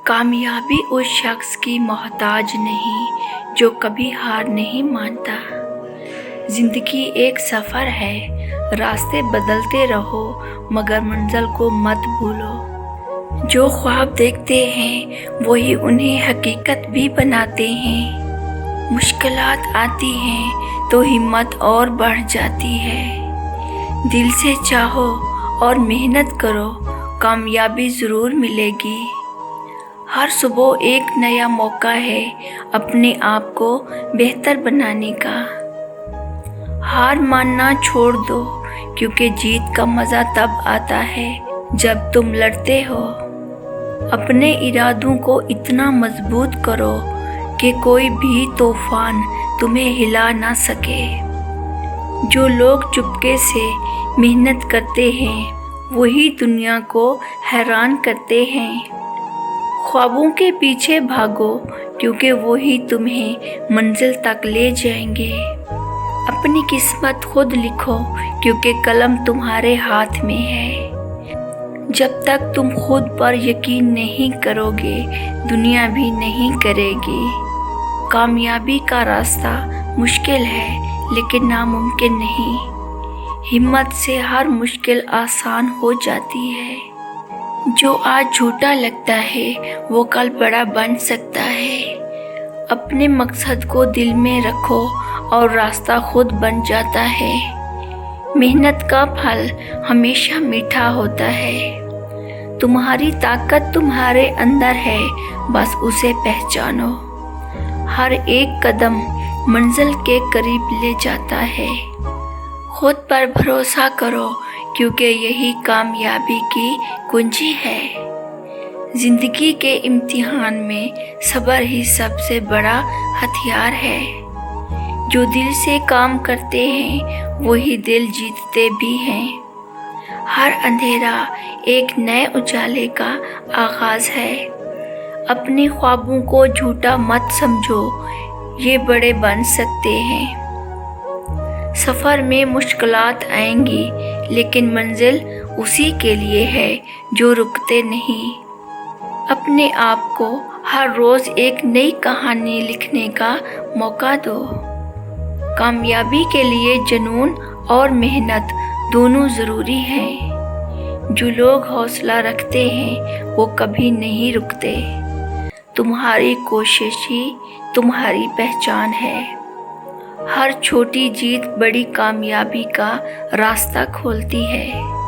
कामयाबी उस शख्स की मोहताज नहीं जो कभी हार नहीं मानता। जिंदगी एक सफ़र है, रास्ते बदलते रहो मगर मंजिल को मत भूलो। जो ख्वाब देखते हैं वही उन्हें हकीकत भी बनाते हैं। मुश्किलात आती हैं तो हिम्मत और बढ़ जाती है। दिल से चाहो और मेहनत करो, कामयाबी ज़रूर मिलेगी। हर सुबह एक नया मौका है अपने आप को बेहतर बनाने का। हार मानना छोड़ दो क्योंकि जीत का मज़ा तब आता है जब तुम लड़ते हो। अपने इरादों को इतना मजबूत करो कि कोई भी तूफान तुम्हें हिला ना सके। जो लोग चुपके से मेहनत करते हैं वही दुनिया को हैरान करते हैं। ख्वाबों के पीछे भागो क्योंकि वही तुम्हें मंजिल तक ले जाएंगे। अपनी किस्मत खुद लिखो क्योंकि कलम तुम्हारे हाथ में है। जब तक तुम खुद पर यकीन नहीं करोगे दुनिया भी नहीं करेगी। कामयाबी का रास्ता मुश्किल है लेकिन नामुमकिन नहीं। हिम्मत से हर मुश्किल आसान हो जाती है। जो आज झूठा लगता है वो कल बड़ा बन सकता है। अपने मकसद को दिल में रखो और रास्ता खुद बन जाता है। मेहनत का फल हमेशा मीठा होता है। तुम्हारी ताकत तुम्हारे अंदर है, बस उसे पहचानो। हर एक कदम मंजिल के करीब ले जाता है। खुद पर भरोसा करो क्योंकि यही कामयाबी की कुंजी है। जिंदगी के इम्तिहान में सब्र ही सबसे बड़ा हथियार है। जो दिल से काम करते हैं वही दिल जीतते भी हैं। हर अंधेरा एक नए उजाले का आगाज है। अपने ख्वाबों को झूठा मत समझो, ये बड़े बन सकते हैं। सफ़र में मुश्किलात आएंगी लेकिन मंजिल उसी के लिए है जो रुकते नहीं। अपने आप को हर रोज़ एक नई कहानी लिखने का मौका दो। कामयाबी के लिए जुनून और मेहनत दोनों ज़रूरी हैं। जो लोग हौसला रखते हैं वो कभी नहीं रुकते। तुम्हारी कोशिश ही तुम्हारी पहचान है। हर छोटी जीत बड़ी कामयाबी का रास्ता खोलती है।